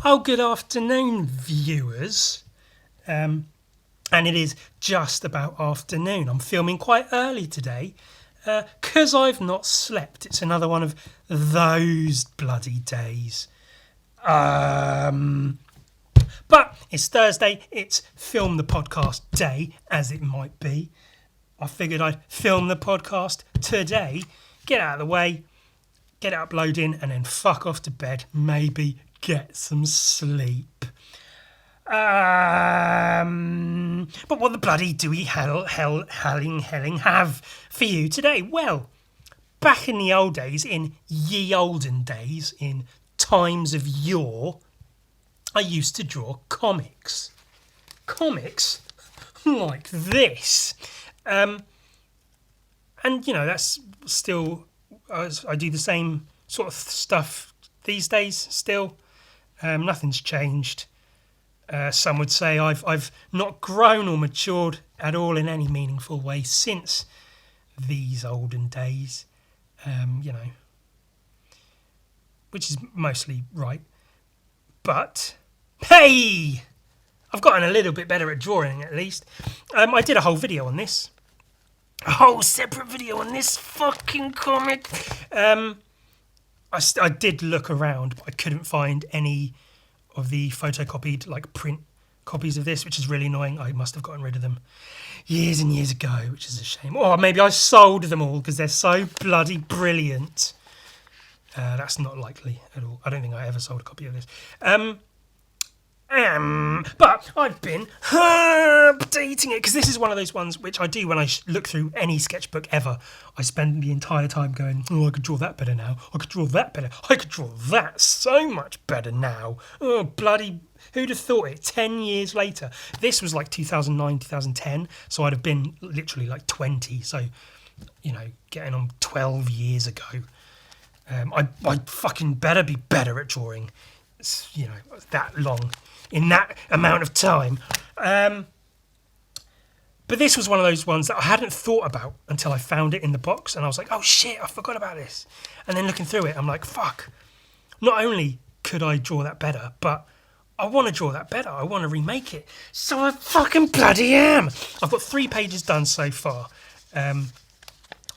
Oh, good afternoon, viewers. And it is just about afternoon. I'm filming quite early today because I've not slept. It's another one of those bloody days. But it's Thursday. It's Film the Podcast Day, as it might be. I figured I'd film the podcast today, get out of the way, get it uploading, and then fuck off to bed. Maybe get some sleep. But what the bloody do we helling have for you today? Well, back in the old days, in ye olden days, in times of yore, I used to draw comics. Comics like this. And, you know, that's still... I do the same sort of stuff these days still. Nothing's changed. Some would say I've not grown or matured at all in any meaningful way since these olden days. You know, which is mostly right. But, hey! I've gotten a little bit better at drawing, at least. I did a whole video on this. A whole separate video on this fucking comic. I did look around, but I couldn't find any of the photocopied, like, print copies of this, which is really annoying. I must have gotten rid of them years and years ago, which is a shame. Or maybe I sold them all because they're so bloody brilliant. That's not likely at all. I don't think I ever sold a copy of this. But I've been updating it because this is one of those ones which I do when I look through any sketchbook ever. I spend the entire time going, oh, I could draw that better now. I could draw that better. I could draw that so much better now. Oh, bloody, who'd have thought it? 10 years later. This was like 2009, 2010. So I'd have been literally like 20. So, you know, getting on 12 years ago. I fucking better be better at drawing. It's, you know, that long. In that amount of time. But this was one of those ones that I hadn't thought about until I found it in the box. And I was like, oh shit, I forgot about this. And then looking through it, I'm like, fuck. Not only could I draw that better, but I want to draw that better. I want to remake it. So I fucking bloody am. I've got 3 pages done so far. I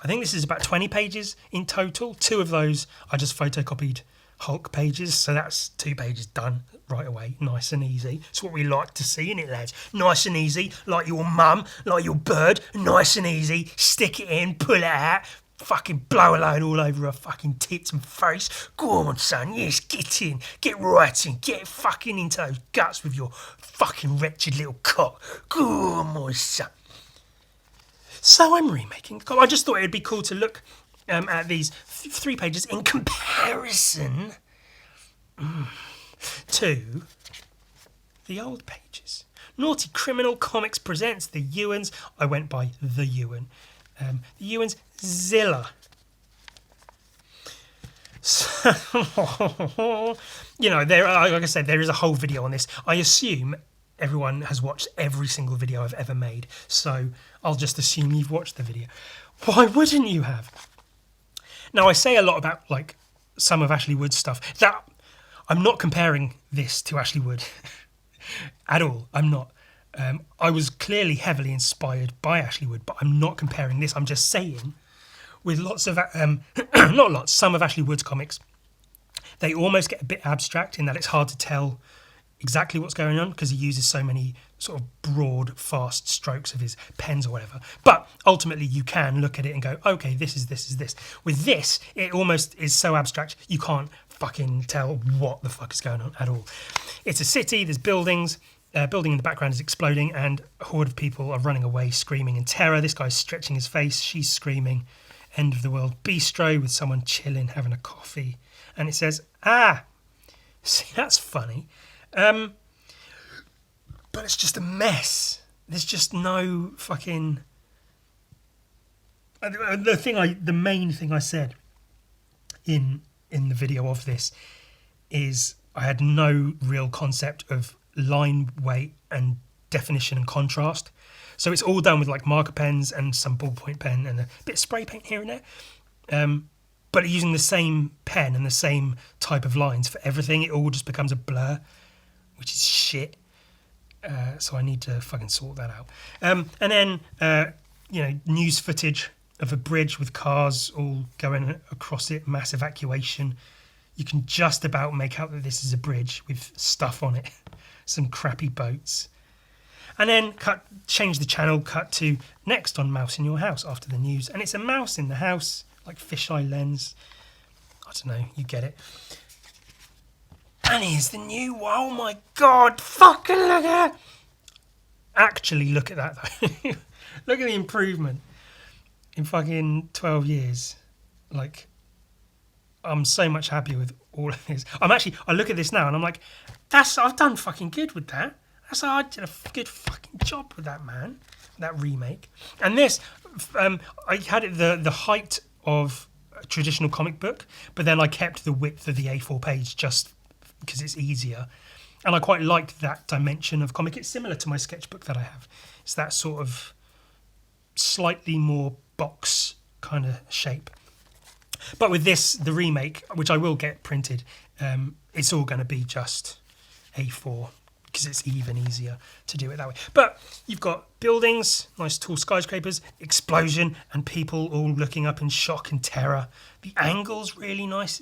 think this is about 20 pages in total. 2 of those I just photocopied Hulk pages. So that's 2 pages done right away, nice and easy. It's what we like to see, innit, lads? Nice and easy, like your mum, like your bird. Nice and easy. Stick it in, pull it out, fucking blow a load all over her fucking tits and face. Go on, son, yes, get in, get right in, get fucking into those guts with your fucking wretched little cock. Go on, my son. So I'm remaking. I just thought it'd be cool to look at these 3 pages in comparison to the old pages. Naughty Criminal Comics presents the Ewans. I went by the Ewan. The Ewans Zilla. So, you know, like I said, there is a whole video on this. I assume everyone has watched every single video I've ever made, so I'll just assume you've watched the video. Why wouldn't you have? Now, I say a lot about, like, some of Ashley Wood's stuff. That I'm not comparing this to Ashley Wood at all. I'm not. I was clearly heavily inspired by Ashley Wood, but I'm not comparing this. I'm just saying, with lots of, not lots, some of Ashley Wood's comics, they almost get a bit abstract in that it's hard to tell exactly what's going on because he uses so many sort of broad, fast strokes of his pens or whatever. But ultimately, you can look at it and go, okay, this is this. With this, it almost is so abstract, you can't fucking tell what the fuck is going on at all. It's a city, there's buildings, building in the background is exploding, and a horde of people are running away, screaming in terror. This guy's stretching his face, she's screaming. End of the world bistro with someone chilling, having a coffee. And it says, see, that's funny. But it's just a mess. There's just no fucking... The main thing I said in the video of this is I had no real concept of line weight and definition and contrast. So it's all done with like marker pens and some ballpoint pen and a bit of spray paint here and there. but using the same pen and the same type of lines for everything, it all just becomes a blur, which is shit. So I need to fucking sort that out. And then, news footage of a bridge with cars all going across it, mass evacuation. You can just about make out that this is a bridge with stuff on it, some crappy boats. And then change the channel, cut to next on Mouse in Your House after the news. And it's a mouse in the house, like fisheye lens. I don't know, you get it. And here's the new, oh my God, fucking look at that. Actually, look at that though. Look at the improvement in fucking 12 years. Like, I'm so much happier with all of this. I look at this now and I'm like, I've done fucking good with that. I did a good fucking job with that, man. That remake. And this, I had it the height of a traditional comic book, but then I kept the width of the A4 page just because it's easier. And I quite liked that dimension of comic. It's similar to my sketchbook that I have. It's that sort of slightly more box kind of shape. But with this, the remake, which I will get printed, it's all going to be just A4 because it's even easier to do it that way. But you've got buildings, nice tall skyscrapers, explosion, and people all looking up in shock and terror. The angle's really nice.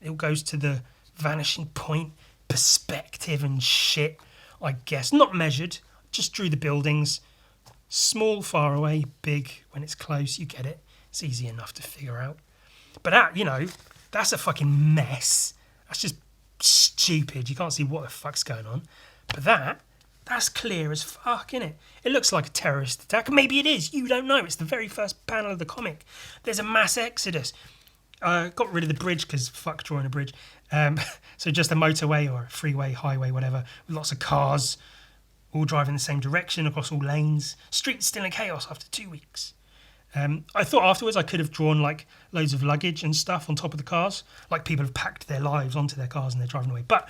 It goes to the vanishing point, perspective and shit, I guess. Not measured, just drew the buildings. Small, far away, big when it's close, you get it. It's easy enough to figure out. But that's a fucking mess. That's just stupid. You can't see what the fuck's going on. But that's clear as fuck, innit? It looks like a terrorist attack. Maybe it is. You don't know. It's the very first panel of the comic. There's a mass exodus. Got rid of the bridge because fuck drawing a bridge. So just a motorway or a freeway, highway, whatever, with lots of cars all driving the same direction across all lanes. Streets still in chaos after 2 weeks. I thought afterwards I could have drawn like loads of luggage and stuff on top of the cars, like people have packed their lives onto their cars and they're driving away. But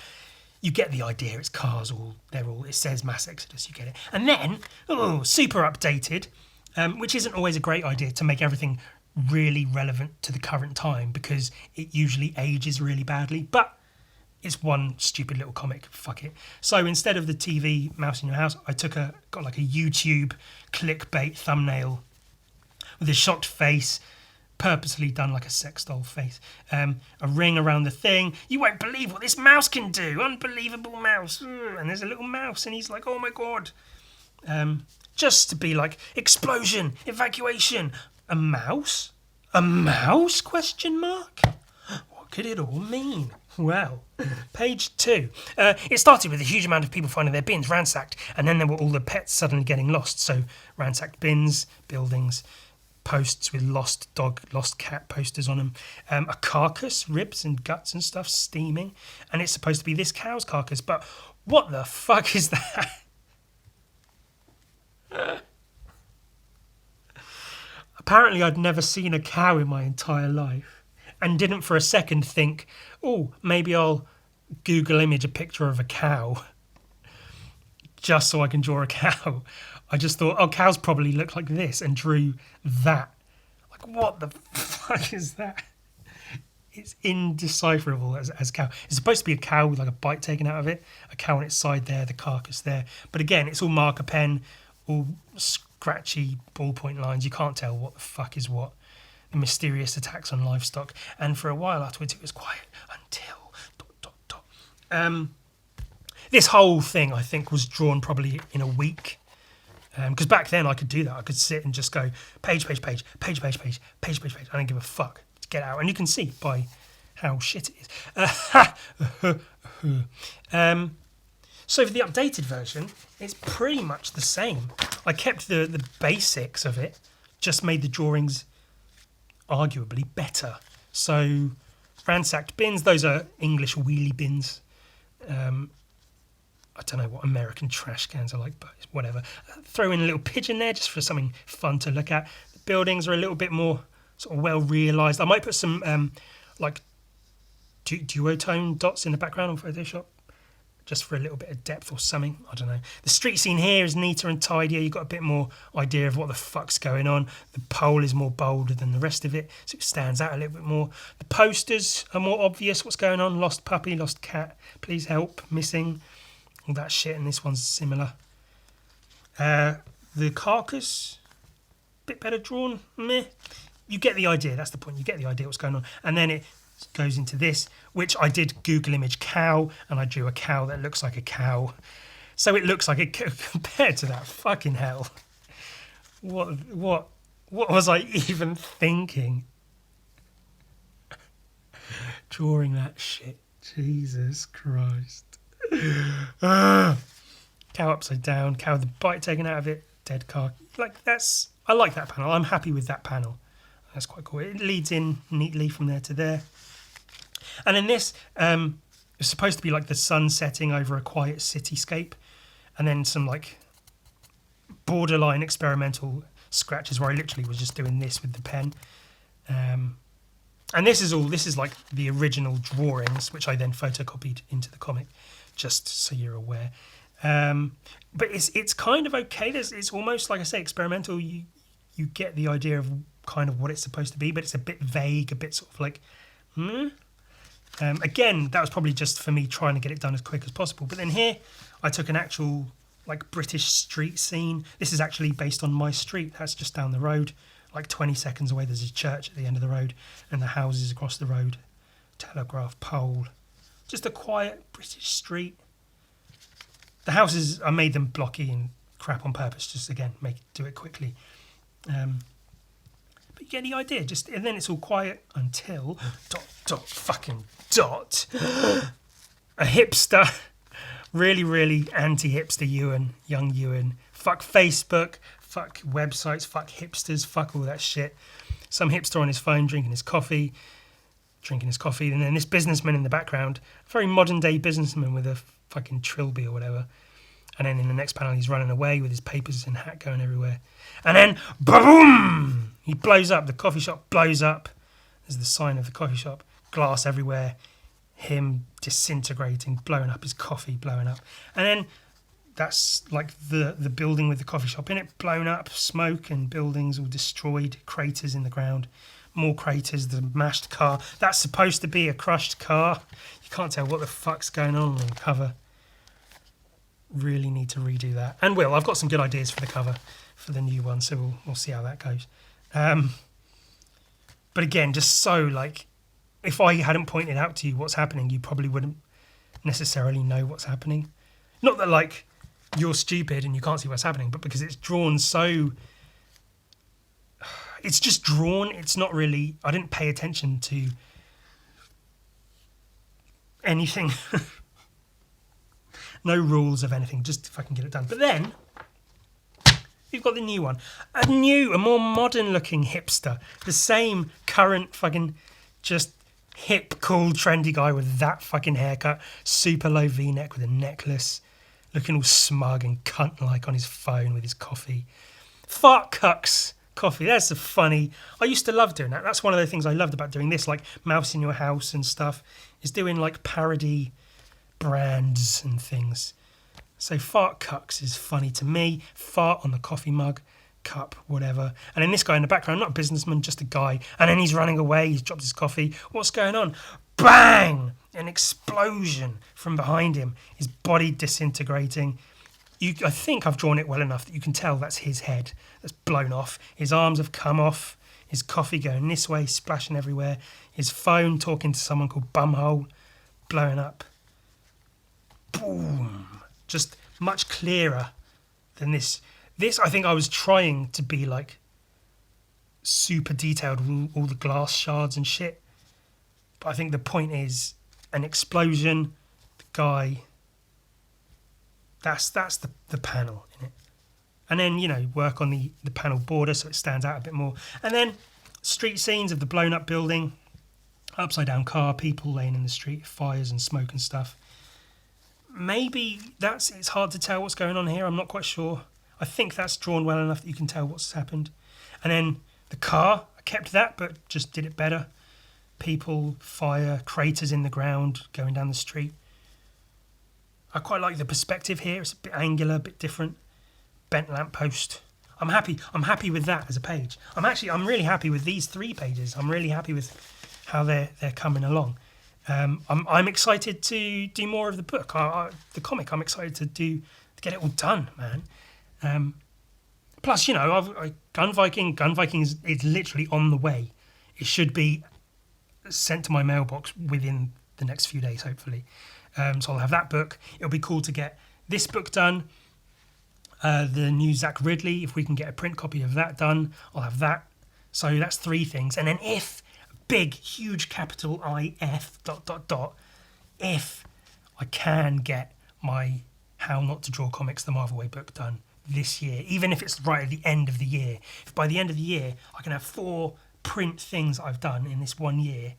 you get the idea. It's cars it says mass exodus. You get it. And then super updated, which isn't always a great idea to make everything really relevant to the current time because it usually ages really badly. But it's one stupid little comic. Fuck it. So instead of the TV Mouse in Your House, I got like a YouTube clickbait thumbnail with a shocked face, purposely done like a sex doll face. A ring around the thing. You won't believe what this mouse can do. Unbelievable mouse. And there's a little mouse and he's like, oh my God. Just to be like, explosion, evacuation. A mouse? A mouse? Question mark? What could it all mean? Well, page 2. It started with a huge amount of people finding their bins ransacked, and then there were all the pets suddenly getting lost. So ransacked bins, buildings, posts with lost dog, lost cat posters on them, a carcass, ribs and guts and stuff steaming, and it's supposed to be this cow's carcass, but what the fuck is that? Apparently I'd never seen a cow in my entire life and didn't for a second think, oh, maybe I'll Google image a picture of a cow just so I can draw a cow. I just thought, oh, cows probably look like this and drew that. Like, what the fuck is that? It's indecipherable as cow. It's supposed to be a cow with like a bite taken out of it, a cow on its side there, the carcass there. But again, it's all marker pen, all scratchy ballpoint lines. You can't tell what the fuck is what. The mysterious attacks on livestock. And for a while afterwards, it was quiet until... ... This whole thing, I think, was drawn probably in a week. Because back then I could do that. I could sit and just go page, page, page, page, page, page, page, page, page. I don't give a fuck. Just get out. And you can see by how shit it is. So for the updated version, it's pretty much the same. I kept the basics of it, just made the drawings arguably better. So ransacked bins, those are English wheelie bins. I don't know what American trash cans are like, but whatever. Throw in a little pigeon there just for something fun to look at. The buildings are a little bit more sort of well realised. I might put some like duotone dots in the background on Photoshop just for a little bit of depth or something. I don't know. The street scene here is neater and tidier. You've got a bit more idea of what the fuck's going on. The pole is more bolder than the rest of it, so it stands out a little bit more. The posters are more obvious what's going on. Lost puppy, lost cat, please help, missing, all that shit, and this one's similar. The carcass, bit better drawn, meh. You get the idea, that's the point. You get the idea what's going on. And then it goes into this, which I did Google image cow, and I drew a cow that looks like a cow. So it looks like it compared to that. Fucking hell. What was I even thinking? Drawing that shit. Jesus Christ. Cow upside down, cow with the bite taken out of it, dead car. I like that panel. I'm happy with that panel. That's quite cool. It leads in neatly from there to there. And in this, it's supposed to be like the sun setting over a quiet cityscape, and then some like borderline experimental scratches where I literally was just doing this with the pen. And this is like the original drawings, which I then photocopied into the comic, just so you're aware. But it's kind of okay. It's almost, like I say, experimental. You get the idea of kind of what it's supposed to be, but it's a bit vague, a bit sort of like, again, that was probably just for me trying to get it done as quick as possible. But then here, I took an actual like British street scene. This is actually based on my street. That's just down the road, like 20 seconds away. There's a church at the end of the road, and the houses across the road, telegraph pole. Just a quiet British street. The houses, I made them blocky and crap on purpose, just again, do it quickly. But you get the idea, and then it's all quiet until dot. A hipster, really anti-hipster young Ewan. Fuck Facebook, fuck websites, fuck hipsters, fuck all that shit. Some hipster on his phone drinking his coffee, and then this businessman in the background, a very modern day businessman with a fucking trilby or whatever. And then in the next panel, he's running away with his papers and hat going everywhere. And then, boom! He blows up. The coffee shop blows up. There's the sign of the coffee shop. Glass everywhere. Him disintegrating, blowing up, his coffee blowing up. And then that's like the building with the coffee shop in it, blown up, smoke and buildings all destroyed, craters in the ground. More craters, the mashed car. That's supposed to be a crushed car. You can't tell what the fuck's going on the cover. Really need to redo that. And I've got some good ideas for the cover for the new one, so we'll see how that goes. But again, just so like, if I hadn't pointed out to you what's happening, you probably wouldn't necessarily know what's happening. Not that like you're stupid and you can't see what's happening, but because it's drawn so... It's just drawn. It's not really... I didn't pay attention to anything. No rules of anything, just fucking get it done. But then, you've got the new one. A more modern looking hipster. The same current fucking just hip, cool, trendy guy with that fucking haircut. Super low V-neck with a necklace. Looking all smug and cunt-like on his phone with his coffee. Fart cucks coffee. That's a funny... I used to love doing that. That's one of the things I loved about doing this, like Mouse in Your House and stuff, is doing like parody brands and things. So fart cucks is funny to me. Fart on the coffee mug, cup, whatever. And then this guy in the background, not a businessman, just a guy. And then he's running away. He's dropped his coffee. What's going on? Bang! An explosion from behind him. His body disintegrating. I think I've drawn it well enough that you can tell that's his head that's blown off. His arms have come off. His coffee going this way, splashing everywhere. His phone talking to someone called Bumhole, blowing up. Boom. Just much clearer than this. This, I think I was trying to be like super detailed with all the glass shards and shit. But I think the point is an explosion, the guy. That's the panel in it. And then, work on the panel border so it stands out a bit more. And then street scenes of the blown up building, upside down car, people laying in the street, fires and smoke and stuff. Maybe it's hard to tell what's going on here. I'm not quite sure. I think that's drawn well enough that you can tell what's happened. And then the car, I kept that, but just did it better. People, fire, craters in the ground, going down the street. I quite like the perspective here. It's a bit angular, a bit different. Bent lamppost. I'm happy with that as a page. I'm really happy with these 3 pages. I'm really happy with how they're coming along. I'm excited to do more of the book, the comic. I'm excited to get it all done, man. Plus, Gun Viking is literally on the way. It should be sent to my mailbox within the next few days, hopefully. So I'll have that book. It'll be cool to get this book done. The new Zach Ridley, if we can get a print copy of that done, I'll have that. So that's 3 things. And then if, big, huge capital IF, ... if I can get my How Not to Draw Comics the Marvel Way book done this year, even if it's right at the end of the year. If by the end of the year I can have 4 print things I've done in this 1 year,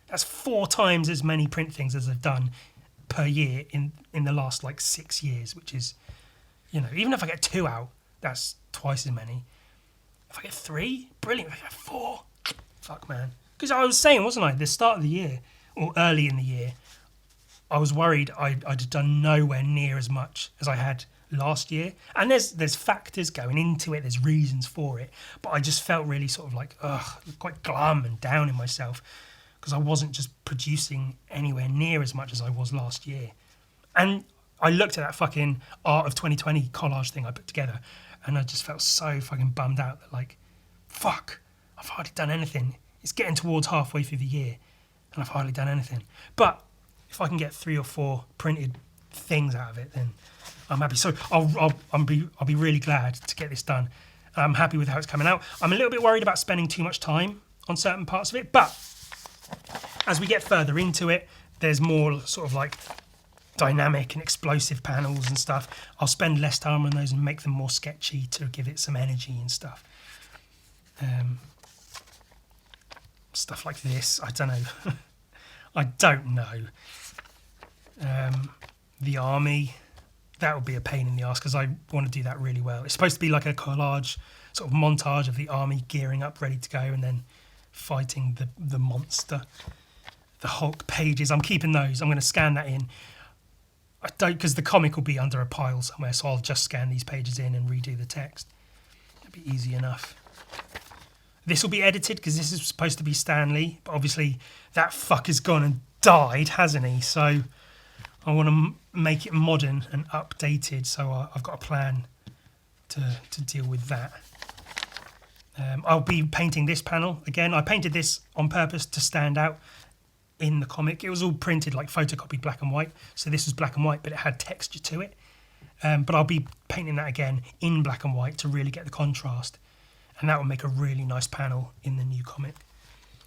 that's 4 times as many print things as I've done per year in the last 6 years, which is, even if I get 2 out, that's twice as many. If I get 3, brilliant. If I get 4, fuck, man. Because I was saying, wasn't I, at the start of the year, or early in the year, I was worried I'd done nowhere near as much as I had last year. And there's factors going into it, there's reasons for it, but I just felt really sort of quite glum and down in myself because I wasn't just producing anywhere near as much as I was last year. And I looked at that fucking Art of 2020 collage thing I put together, and I just felt so fucking bummed out that fuck, I've hardly done anything. It's getting towards halfway through the year and I've hardly done anything. But if I can get 3 or 4 printed things out of it, then I'm happy. So I'll be really glad to get this done. I'm happy with how it's coming out. I'm a little bit worried about spending too much time on certain parts of it, but as we get further into it, there's more sort of dynamic and explosive panels and stuff. I'll spend less time on those and make them more sketchy to give it some energy and stuff. Stuff like this, I don't know. I don't know. The army, that would be a pain in the ass because I want to do that really well. It's supposed to be like a collage, sort of montage of the army gearing up, ready to go, and then fighting the monster. The Hulk pages, I'm keeping those. I'm going to scan that in. I don't, because the comic will be under a pile somewhere, so I'll just scan these pages in and redo the text. It'll be easy enough. This will be edited because this is supposed to be Stan Lee, but obviously that fucker's gone and died, hasn't he? So I want to make it modern and updated, so I've got a plan to deal with that. I'll be painting this panel again. I painted this on purpose to stand out in the comic. It was all printed photocopied black and white, so this was black and white, but it had texture to it. But I'll be painting that again in black and white to really get the contrast, and that will make a really nice panel in the new comic.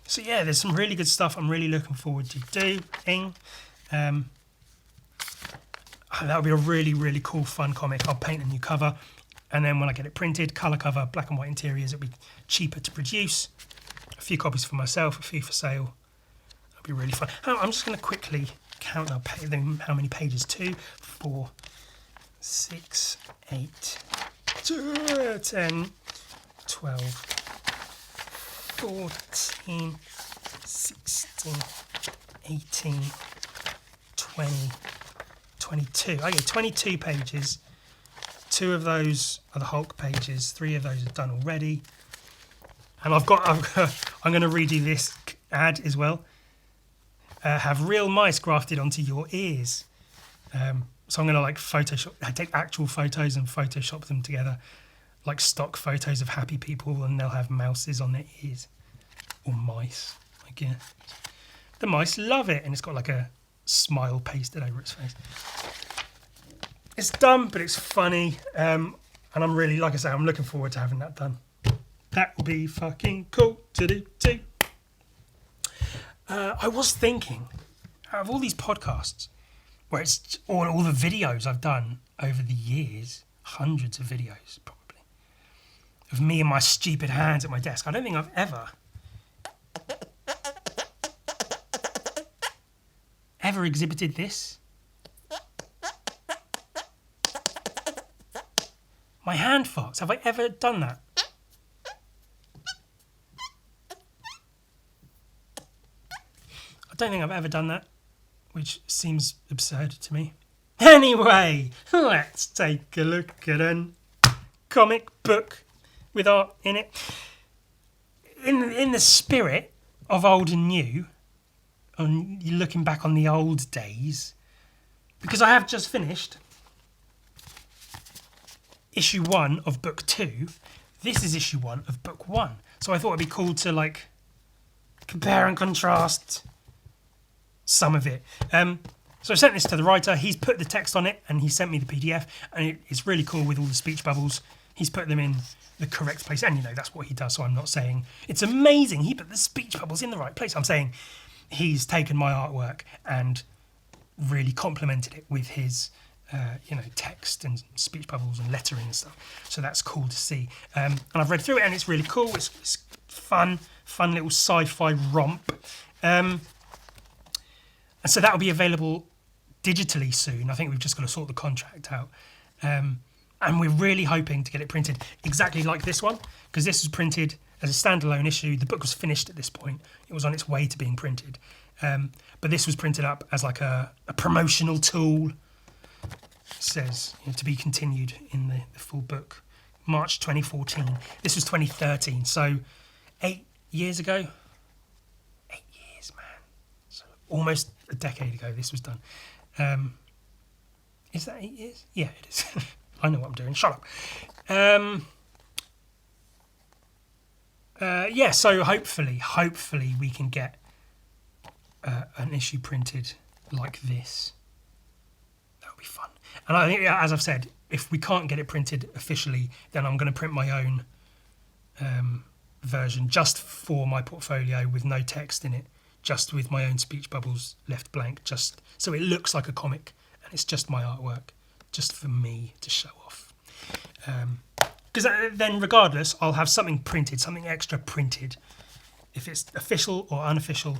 So yeah, there's some really good stuff I'm really looking forward to doing. That'll be a really, really cool, fun comic. I'll paint a new cover, and then when I get it printed, colour cover, black and white interiors, it'll be cheaper to produce. A few copies for myself, a few for sale. That'll be really fun. I'm just going to quickly count up how many pages. 2, 4, 6, 8, 10, 12, 14, 16, 18, 20, 22. Okay, 22 pages. 2 of those are the Hulk pages. 3 of those are done already. And I'm going to redo this ad as well. Have real mice grafted onto your ears. So I'm going to take actual photos and Photoshop them together, like stock photos of happy people, and they'll have mouses on their ears, or mice, I guess. The mice love it, and it's got like a smile pasted over its face. It's dumb, but it's funny, and I'm really, like I say, I'm looking forward to having that done. That will be fucking cool to do too. I was thinking, out of all these podcasts, where it's all the videos I've done over the years, hundreds of videos probably, of me and my stupid hands at my desk, I don't think I've ever exhibited this. My hand farts, have I ever done that? I don't think I've ever done that, which seems absurd to me. Anyway, let's take a look at a comic book with art in it. In the spirit of old and new, and you're looking back on the old days, because I have just finished issue 1 of book 2. This is issue 1 of book 1. So I thought it'd be cool to like compare and contrast some of it. So I sent this to the writer. He's put the text on it and he sent me the PDF, and it's really cool with all the speech bubbles. He's put them in the correct place, and you know that's what he does. So I'm not saying it's amazing he put the speech bubbles in the right place. I'm saying he's taken my artwork and really complemented it with his text and speech bubbles and lettering and stuff. So that's cool to see. And I've read through it and it's really cool. It's fun little sci-fi romp. And so that'll be available digitally soon. I think we've just got to sort the contract out. And we're really hoping to get it printed exactly like this one, because this was printed as a standalone issue. The book was finished at this point. It was on its way to being printed. But this was printed up as like a promotional tool. It says to be continued in the full book. March 2014. This was 2013, so 8 years ago. 8 years, man. So almost a decade ago this was done. Is that 8 years? Yeah, it is. I know what I'm doing. Shut up. So hopefully we can get an issue printed like this. That would be fun. And I think, as I've said, if we can't get it printed officially, then I'm going to print my own version just for my portfolio with no text in it, just with my own speech bubbles left blank, just so it looks like a comic and it's just my artwork, just for me to show off. Because then regardless, I'll have something printed, something extra printed. If it's official or unofficial,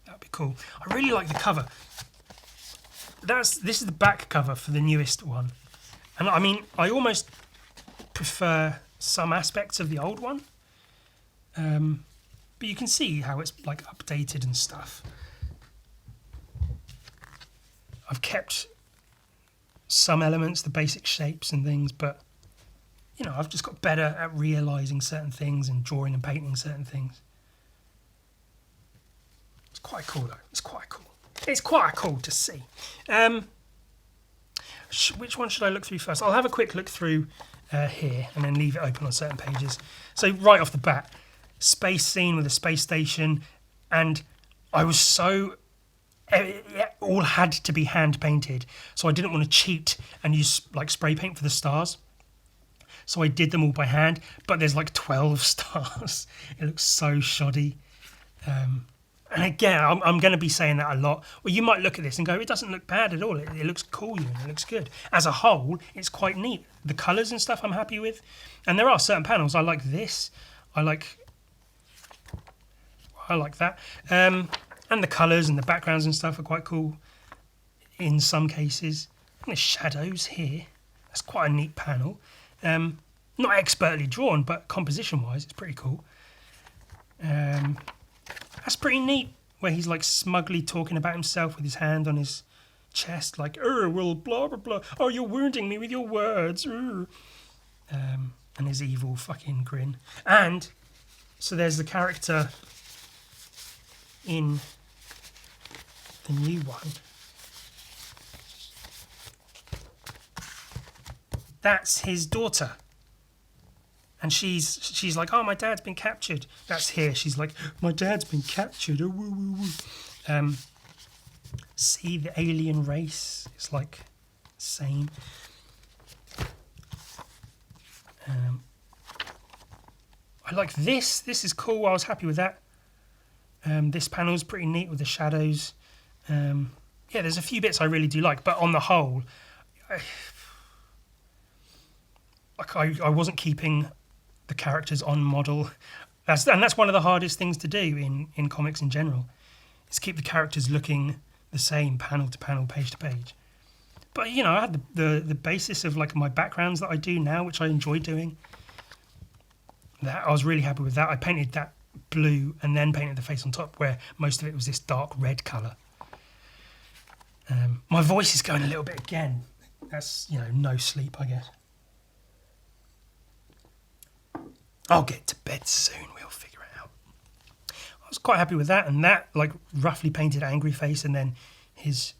that would be cool. I really like the cover. This is the back cover for the newest one. And I mean, I almost prefer some aspects of the old one. But you can see how it's like updated and stuff. I've kept some elements, the basic shapes and things, but you know, I've just got better at realising certain things and drawing and painting certain things. It's quite cool though. It's quite cool. It's quite cool to see. Which one should I look through first? I'll have a quick look through here and then leave it open on certain pages. So right off the bat, space scene with a space station, and I was so... It all had to be hand painted, so I didn't want to cheat and use like spray paint for the stars. So I did them all by hand, but there's like 12 stars. It looks so shoddy. And again, I'm going to be saying that a lot. Well, you might look at this and go, it doesn't look bad at all. It looks cool, and it looks good. As a whole, it's quite neat. The colours and stuff I'm happy with. And there are certain panels. I like this. I like that. And the colours and the backgrounds and stuff are quite cool in some cases. And the shadows here. That's quite a neat panel. Not expertly drawn, but composition-wise, it's pretty cool. That's pretty neat, where he's like smugly talking about himself with his hand on his chest, like, well, blah, blah, blah. Oh, you're wounding me with your words. And his evil fucking grin. And so there's the character in the new one. That's his daughter. And she's like, oh, my dad's been captured. That's here. She's like, my dad's been captured. Oh, woo, woo, woo. See the alien race. It's like same. I like this. This is cool. I was happy with that. This panel's pretty neat with the shadows. Yeah, there's a few bits I really do like, but on the whole, I wasn't keeping the characters on model. That's one of the hardest things to do in comics in general, is keep the characters looking the same panel to panel, page to page. But you know, I had the basis of like my backgrounds that I do now, which I enjoy doing. That I was really happy with that. I painted that blue and then painted the face on top, where most of it was this dark red colour. My voice is going a little bit again. That's, you know, no sleep, I guess. I'll get to bed soon. We'll figure it out. I was quite happy with that. And that, like, roughly painted angry face, and then his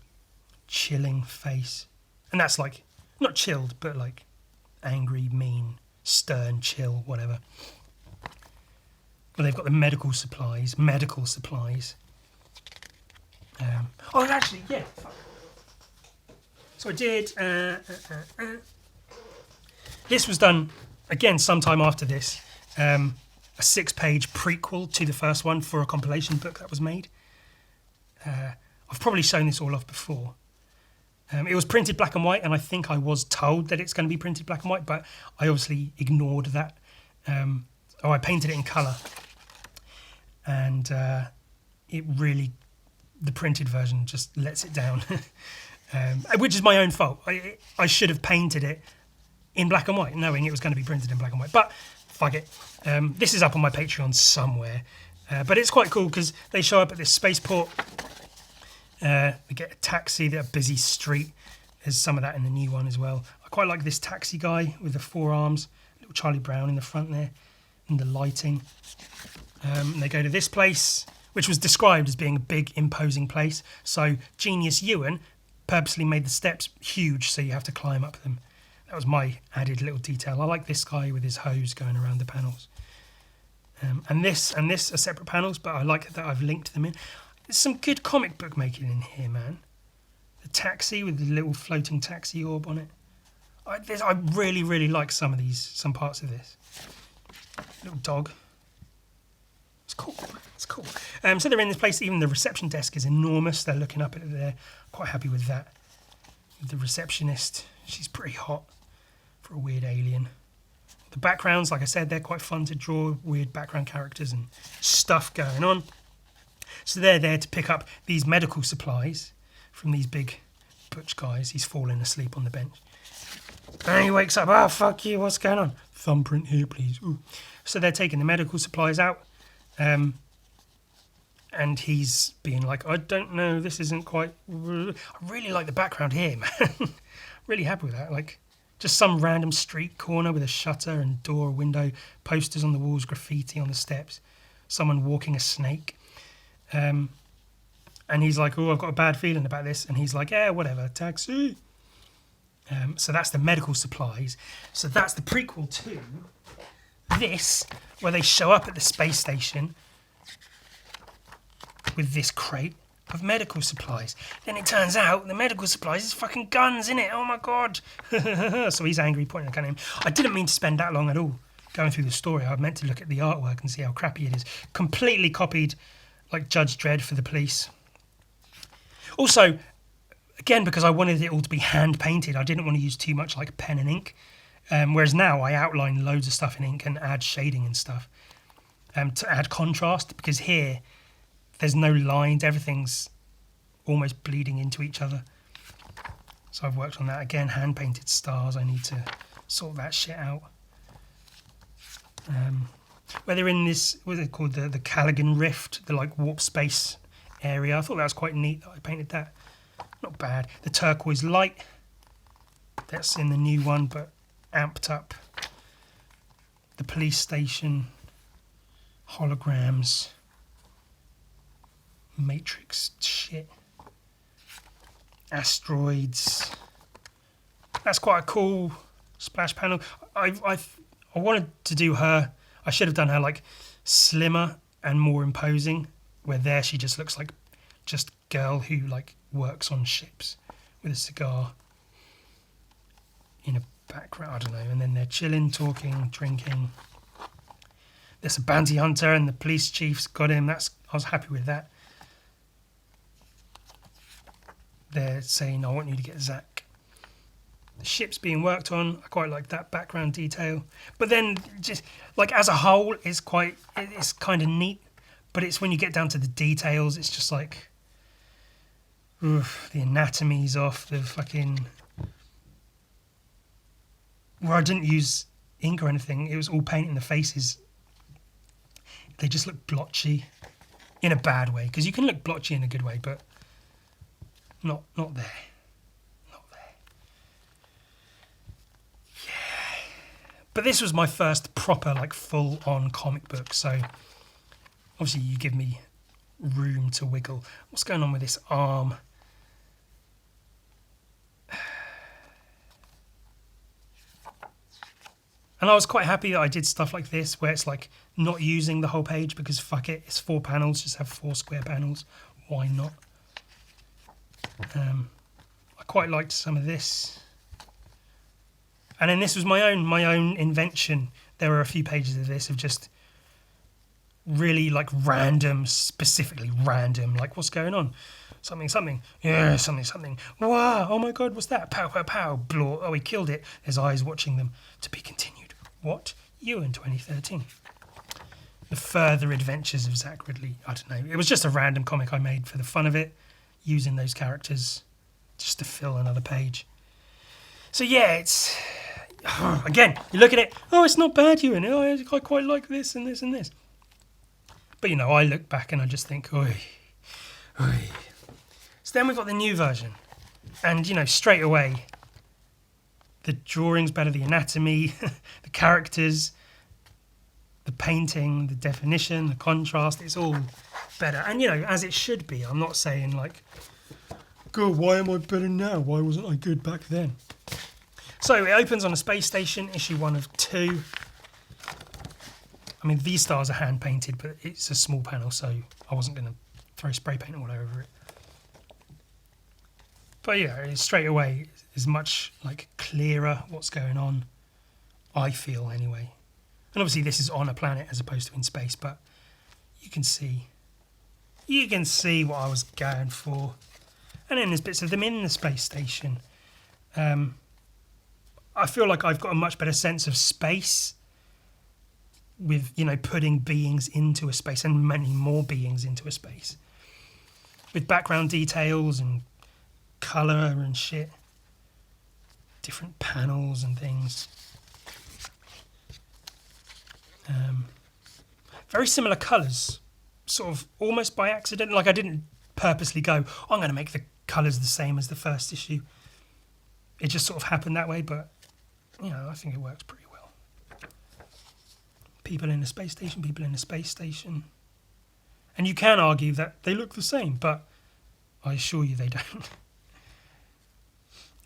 chilling face. And that's, like, not chilled, but, like, angry, mean, stern, chill, whatever. Well, they've got the medical supplies. Oh, actually, yeah. So I did. This was done again sometime after this. A 6-page prequel to the first one for a compilation book that was made. I've probably shown this all off before. It was printed black and white, and I think I was told that it's going to be printed black and white, but I obviously ignored that. I painted it in colour, and it really, the printed version just lets it down. Which is my own fault. I should have painted it in black and white, knowing it was going to be printed in black and white. But fuck it. This is up on my Patreon somewhere. But it's quite cool because they show up at this spaceport. They get a taxi, they're a busy street. There's some of that in the new one as well. I quite like this taxi guy with the 4 arms. Little Charlie Brown in the front there. And the lighting. And they go to this place, which was described as being a big, imposing place. So Genius Ewan purposely made the steps huge so you have to climb up them. That was my added little detail. I like this guy with his hose going around the panels. And this are separate panels, but I like that I've linked them in. There's some good comic book making in here, man. The taxi with the little floating taxi orb on it. I really, really like some parts of this. Little dog. It's cool. It's cool. So they're in this place. Even the reception desk is enormous. They're looking up at it there. Quite happy with that. The receptionist, she's pretty hot for a weird alien. The backgrounds, like I said, they're quite fun to draw. Weird background characters and stuff going on. So they're there to pick up these medical supplies from these big butch guys. He's falling asleep on the bench. And he wakes up. Oh, fuck you. What's going on? Thumbprint here, please. Ooh. So they're taking the medical supplies out. And he's being like, I don't know, this isn't quite... I really like the background here, man. Really happy with that. Like, just some random street corner with a shutter and door, window, posters on the walls, graffiti on the steps, someone walking a snake. And he's like, oh, I've got a bad feeling about this. And he's like, yeah, whatever, taxi. So that's the medical supplies. So that's the prequel to this, where they show up at the space station with this crate of medical supplies. Then it turns out the medical supplies is fucking guns, innit? Oh my god. So he's angry, pointing a gun at him. I didn't mean to spend that long at all going through the story. I meant to look at the artwork and see how crappy it is. Completely copied, like Judge Dredd for the police. Also, again, because I wanted it all to be hand painted, I didn't want to use too much like pen and ink. Whereas now I outline loads of stuff in ink and add shading and stuff to add contrast, because here there's no lines, everything's almost bleeding into each other. So I've worked on that again, hand painted stars. I need to sort that shit out. Where they're in this, what is it called, the Callaghan Rift, the like warp space area. I thought that was quite neat that I painted that. Not bad. The turquoise light, that's in the new one, but amped up. The police station, holograms, matrix shit, asteroids. That's quite a cool splash panel. I wanted to do her, I should have done her like slimmer and more imposing, where there she just looks like just girl who like works on ships with a cigar in a background, I don't know, and then they're chilling, talking, drinking. There's a bounty hunter and the police chief's got him. I was happy with that. They're saying, I want you to get Zach. The ship's being worked on. I quite like that background detail. But then just like as a whole, it's kind of neat. But it's when you get down to the details, it's just like, oof, the anatomy's off, the fucking... Where I didn't use ink or anything, it was all painting the faces. They just look blotchy in a bad way, because you can look blotchy in a good way, but Not there. Not there. Yeah. But this was my first proper, like, full-on comic book, so obviously you give me room to wiggle. What's going on with this arm? And I was quite happy that I did stuff like this, where it's like not using the whole page, because fuck it, it's 4 panels, just have 4 square panels. Why not? I quite liked some of this. And then this was my own invention. There were a few pages of this of just really like random, specifically random, like what's going on? Something, yeah, something. Wow, oh my god, what's that? Pow, pow, pow, blow. Oh, he killed it. There's eyes watching them. To be continued. What? Ewan 2013. The Further Adventures of Zach Ridley. I don't know. It was just a random comic I made for the fun of it, using those characters just to fill another page. So yeah, it's... Again, you look at it, oh, it's not bad, Ewan. Oh, I quite like this and this and this. But, you know, I look back and I just think, oi, oi. So then we've got the new version. And, you know, straight away, the drawing's better, the anatomy, the characters, the painting, the definition, the contrast, it's all better. And, you know, as it should be. I'm not saying, like, God, why am I better now? Why wasn't I good back then? So it opens on a space station, issue 1 of 2. I mean, these stars are hand-painted, but it's a small panel, so I wasn't going to throw spray paint all over it. But yeah, straight away is much like clearer what's going on, I feel anyway. And obviously this is on a planet as opposed to in space, but you can see what I was going for. And then there's bits of them in the space station. I feel like I've got a much better sense of space with, you know, putting beings into a space and many more beings into a space. With background details and colour and shit. Different panels and things. Very similar colours. Sort of almost by accident. Like I didn't purposely go, oh, I'm going to make the colours the same as the first issue. It just sort of happened that way, but, you know, I think it works pretty well. People in the space station, people in the space station. And you can argue that they look the same, but I assure you they don't.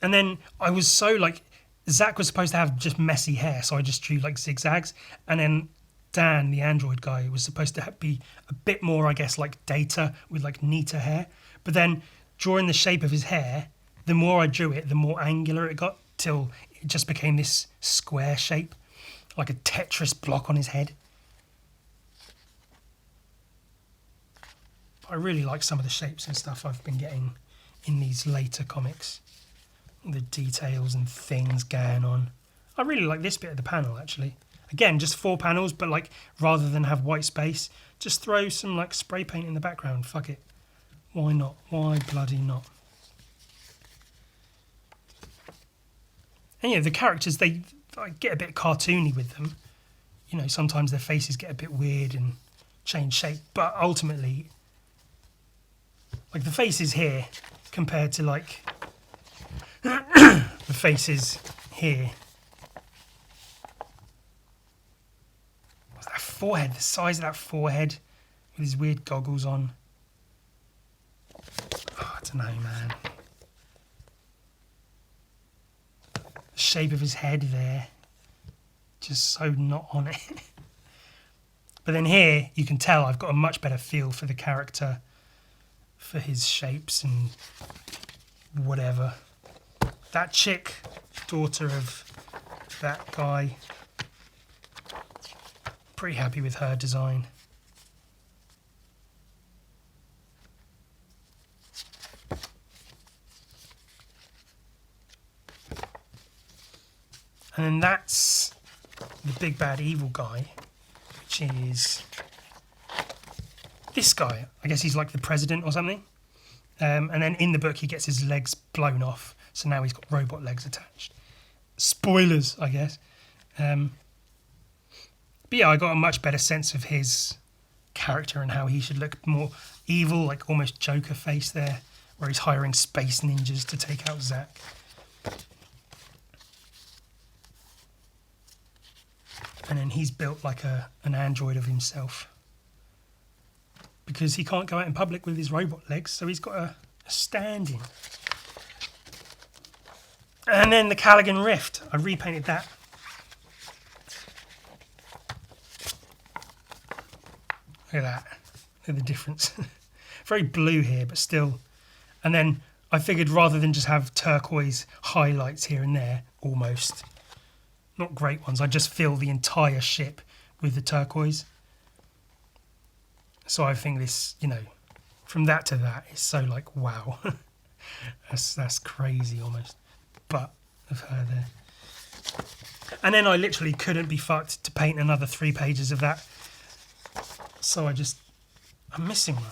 And then I was so, like, Zach was supposed to have just messy hair, so I just drew, like, zigzags. And then Dan, the android guy, was supposed to be a bit more, I guess, like Data, with, like, neater hair. But then, drawing the shape of his hair, the more I drew it, the more angular it got, till it just became this square shape, like a Tetris block on his head. I really like some of the shapes and stuff I've been getting in these later comics. The details and things going on. I really like this bit of the panel, actually. Again, just 4 panels, but like rather than have white space, just throw some like spray paint in the background. Fuck it. Why not? Why bloody not? And yeah, the characters, I get a bit cartoony with them. You know, sometimes their faces get a bit weird and change shape, but ultimately, like the faces here compared to like the faces here. What's that forehead? The size of that forehead with his weird goggles on. Oh, I don't know, man. The shape of his head there. Just so not on it. But then here, you can tell I've got a much better feel for the character, for his shapes and whatever. That chick, daughter of that guy, pretty happy with her design. And then that's the big bad evil guy, which is this guy. I guess he's like the president or something. And then in the book he gets his legs blown off, so now he's got robot legs attached. Spoilers, I guess. But yeah, I got a much better sense of his character and how he should look, more evil, like almost Joker face there, where he's hiring space ninjas to take out Zack. And then he's built like an android of himself, because he can't go out in public with his robot legs, so he's got a stand-in. And then the Callaghan Rift, I repainted that. Look at that. Look at the difference. Very blue here, but still. And then I figured rather than just have turquoise highlights here and there, almost, not great ones, I just fill the entire ship with the turquoise. So I think this, you know, from that to that is so like, wow. that's crazy almost. But of her there. And then I literally couldn't be fucked to paint another 3 pages of that. So I'm missing one.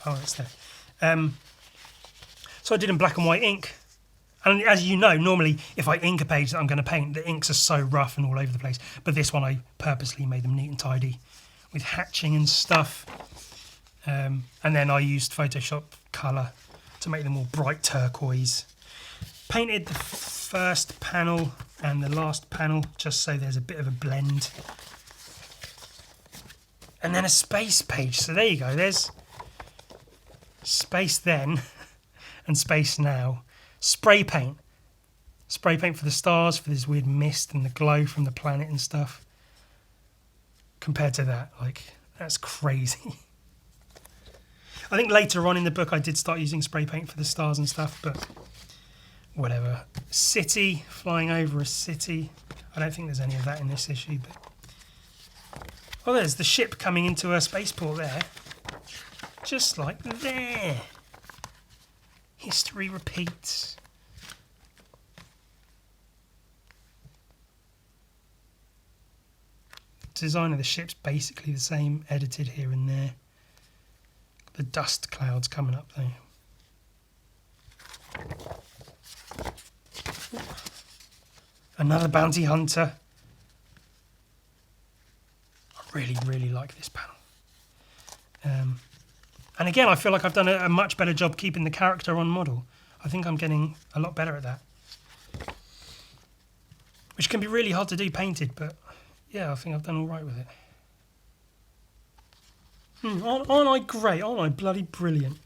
Oh, it's there. So I did in black and white ink. And as you know, normally if I ink a page that I'm going to paint, the inks are so rough and all over the place. But this one I purposely made them neat and tidy with hatching and stuff. And then I used Photoshop colour to make them all bright turquoise. Painted the first panel and the last panel just so there's a bit of a blend. And then a space page. So there you go. There's space then and space now. Spray paint. Spray paint for the stars, for this weird mist and the glow from the planet and stuff. Compared to that, like, that's crazy. I think later on in the book I did start using spray paint for the stars and stuff, but whatever. City, flying over a city. I don't think there's any of that in this issue, but... Oh, there's the ship coming into a spaceport there. Just like there. History repeats. Design of the ship's basically the same, edited here and there. The dust clouds coming up there. Another bounty hunter. I really like this panel. And again, I feel like I've done a much better job keeping the character on model. I think I'm getting a lot better at that. Which can be really hard to do painted, but yeah, I think I've done all right with it. Aren't I great? Aren't I bloody brilliant?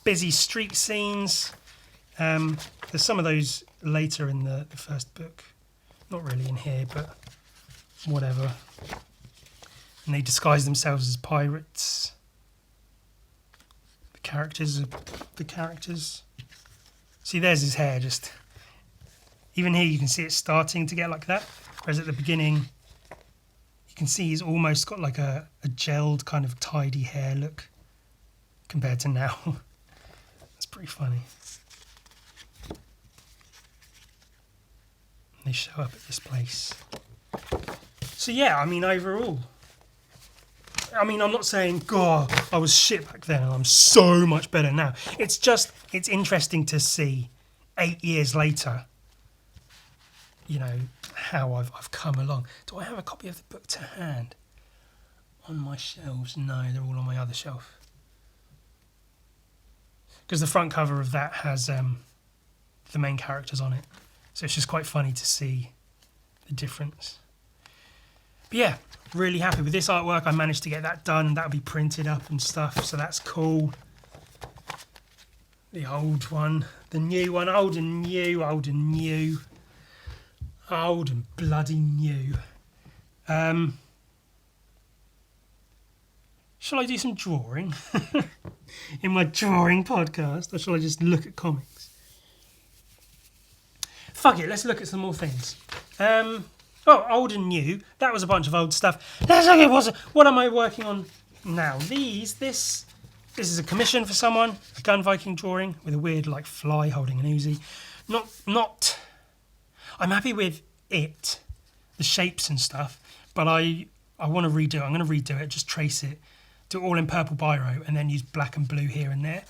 Busy street scenes. There's some of those later in the first book. Not really in here, but whatever. And they disguise themselves as pirates. The characters. See, there's his hair. Just even here, you can see it starting to get like that. Whereas at the beginning, you can see he's almost got like a gelled kind of tidy hair look compared to now. That's pretty funny. They show up at this place. So yeah, I mean, overall, I mean, I'm not saying, God, I was shit back then and I'm so much better now. It's just, it's interesting to see 8 years later, you know, how I've come along. Do I have a copy of the book to hand? On my shelves? No, they're all on my other shelf. Because the front cover of that has the main characters on it. So it's just quite funny to see the difference. But yeah, really happy with this artwork. I managed to get that done. That'll be printed up and stuff, so that's cool. The old one, the new one, old and new, old and new. Old and bloody new. Shall I do some drawing? In my drawing podcast, or shall I just look at comics? Fuck it, let's look at some more things. Oh, old and new. That was a bunch of old stuff. Let's look at what am I working on now? This is a commission for someone. A gun Viking drawing with a weird like fly holding an Uzi. Not. I'm happy with it, the shapes and stuff, but I want to redo it. I'm going to redo it, just trace it, do it all in purple biro, and then use black and blue here and there,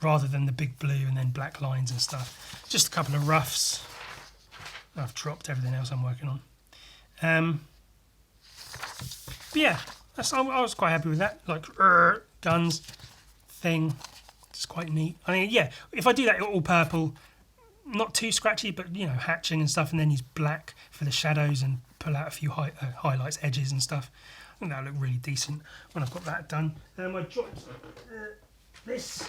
rather than the big blue and then black lines and stuff. Just a couple of roughs. I've dropped everything else I'm working on. But yeah, I was quite happy with that. Like, guns, thing, It's quite neat. I mean, yeah, if I do that all purple, not too scratchy, but, you know, hatching and stuff, and then use black for the shadows and pull out a few highlights, edges and stuff, I think that'll look really decent when I've got that done. I dropped this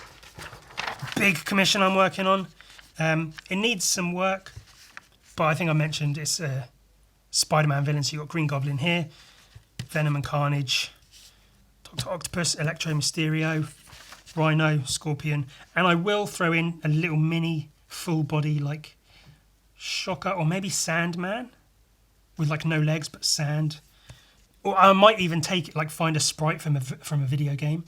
big commission I'm working on. It needs some work, but I think I mentioned it's Spider-Man villain. So you've got Green Goblin here, Venom and Carnage, Dr. Octopus, Electro, Mysterio, Rhino, Scorpion, and I will throw in a little mini full body like Shocker or maybe Sandman with like no legs but sand. Or I might even take it, like find a sprite from a video game.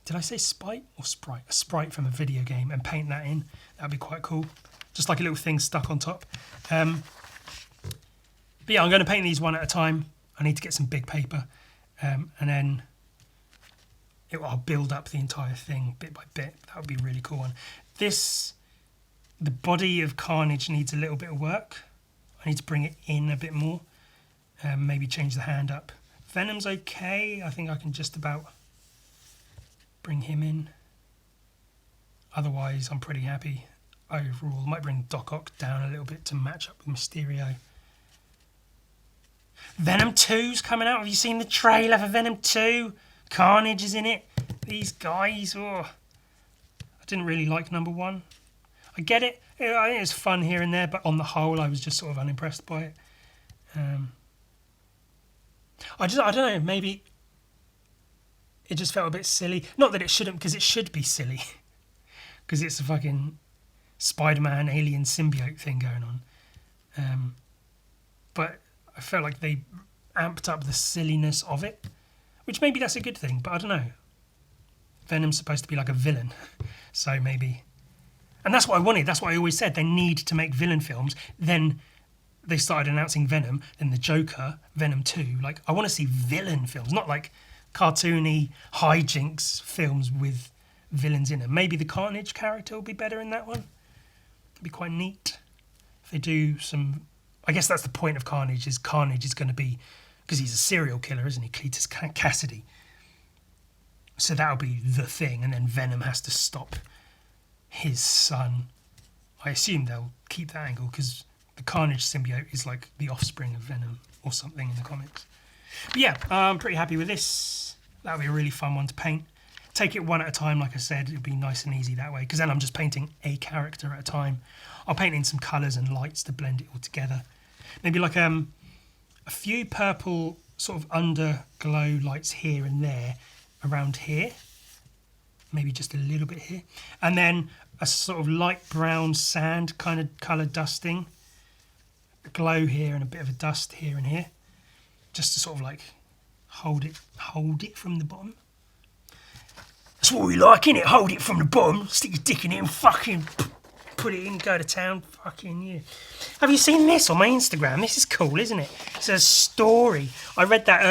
Did I say Spite or Sprite? A sprite from a video game and paint that in. That'd be quite cool. Just like a little thing stuck on top. But yeah, I'm going to paint these one at a time. I need to get some big paper. And then I'll build up the entire thing bit by bit. That would be a really cool one. The body of Carnage needs a little bit of work. I need to bring it in a bit more. Maybe change the hand up. Venom's okay. I think I can just about bring him in. Otherwise, I'm pretty happy overall. I might bring Doc Ock down a little bit to match up with Mysterio. Venom 2's coming out. Have you seen the trailer for Venom 2? Carnage is in it. These guys, I didn't really like number 1. I get it. I think it's fun here and there, but on the whole, I was just sort of unimpressed by it. I don't know, maybe it just felt a bit silly. Not that it shouldn't, because it should be silly. Because it's a fucking Spider-Man alien symbiote thing going on. But I felt like they amped up the silliness of it, which maybe that's a good thing, but I don't know. Venom's supposed to be like a villain, so maybe... And that's what I wanted. That's what I always said. They need to make villain films. Then they started announcing Venom, then the Joker, Venom 2. Like, I want to see villain films, not like cartoony hijinks films with villains in them. Maybe the Carnage character will be better in that one. It'd be quite neat if they do some... I guess that's the point of Carnage is going to be... Because he's a serial killer, isn't he? Cletus Cassidy. So that'll be the thing, and then Venom has to stop his son. I assume they'll keep that angle because the Carnage symbiote is like the offspring of Venom or something in the comics. But yeah, I'm pretty happy with this. That'll be a really fun one to paint. Take it one at a time, like I said. It'll be nice and easy that way because then I'm just painting a character at a time. I'll paint in some colours and lights to blend it all together. Maybe like a few purple sort of underglow lights here and there around here. Maybe just a little bit here. And then a sort of light brown sand kind of colour dusting. A glow here and a bit of a dust here and here. Just to sort of like hold it from the bottom. That's what we like, innit? Hold it from the bottom, stick your dick in it and fucking put it in, go to town. Fucking yeah. Have you seen this on my Instagram? This is cool, isn't it? It's a story. I read that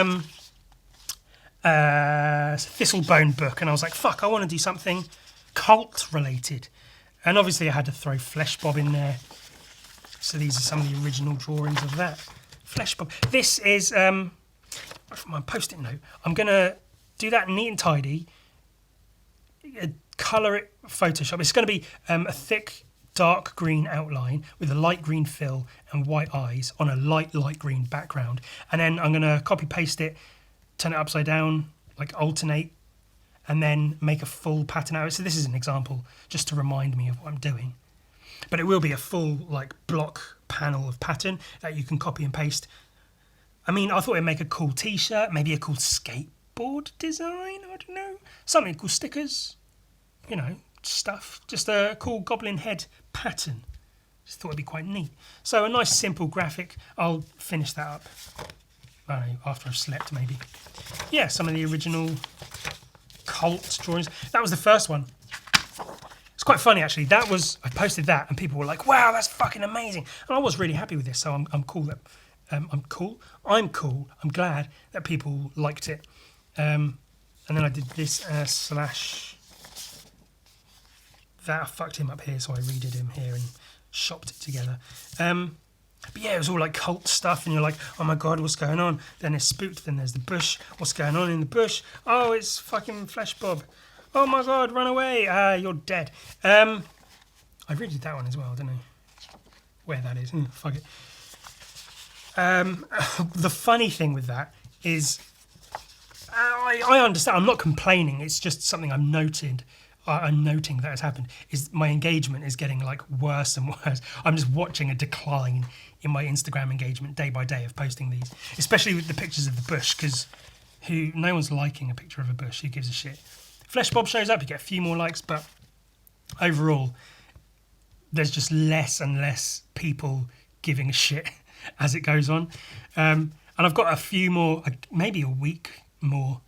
Thistlebone book and I was like, fuck, I want to do something cult related. And obviously I had to throw Flesh Bob in there. So these are some of the original drawings of that. Flesh Bob. This is from my post-it note. I'm going to do that neat and tidy. Colour it Photoshop. It's going to be a thick dark green outline with a light green fill and white eyes on a light green background. And then I'm going to copy paste it, turn it upside down, like alternate, and then make a full pattern out. So this is an example just to remind me of what I'm doing. But it will be a full like block panel of pattern that you can copy and paste. I mean, I thought it'd make a cool t-shirt, maybe a cool skateboard design, I don't know. Something cool, stickers, you know, stuff. Just a cool goblin head pattern. Just thought it'd be quite neat. So a nice simple graphic. I'll finish that up, I don't know, after I've slept maybe. Yeah, some of the original cult drawings. That was the first one. It's quite funny actually. I posted that and people were like, wow, that's fucking amazing. And I was really happy with this, so I'm cool that I'm cool. I'm glad that people liked it. And then I did this slash that. I fucked him up here, so I redid him here and shopped it together. But yeah, it was all like cult stuff, and you're like, oh my god, what's going on? Then it's spooked, then there's the bush. What's going on in the bush? Oh, it's fucking Flesh Bob. Oh my god, run away! You're dead. I read that one as well. I don't know where that is. Fuck it. The funny thing with that is, I understand. I'm not complaining. It's just something I'm noted. I'm noting that has happened. Is my engagement is getting like worse and worse. I'm just watching a decline in my Instagram engagement day by day of posting these, especially with the pictures of the bush, because no one's liking a picture of a bush. Who gives a shit? Flesh Bob shows up, you get a few more likes, but overall, there's just less and less people giving a shit as it goes on. And I've got a few more, maybe a week more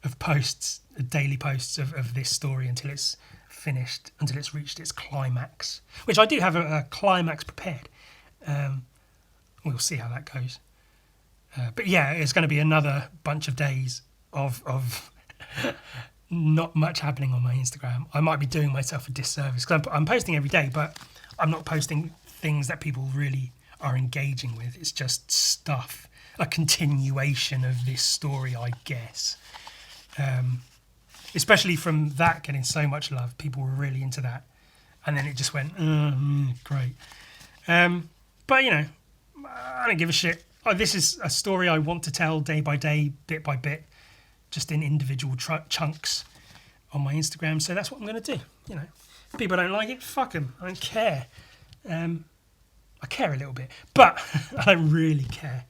of posts, daily posts of this story until it's finished, until it's reached its climax, which I do have a climax prepared. We'll see how that goes. But yeah, it's going to be another bunch of days of not much happening on my Instagram. I might be doing myself a disservice because I'm posting every day, but I'm not posting things that people really are engaging with. It's just stuff, a continuation of this story, I guess. Especially from that getting so much love, people were really into that, and then it just went great. But you know, I don't give a shit. This is a story I want to tell day by day, bit by bit, just in individual chunks on my Instagram. So that's what I'm going to do. You know, people don't like it, fuck them. I don't care. I care a little bit, but I don't really care.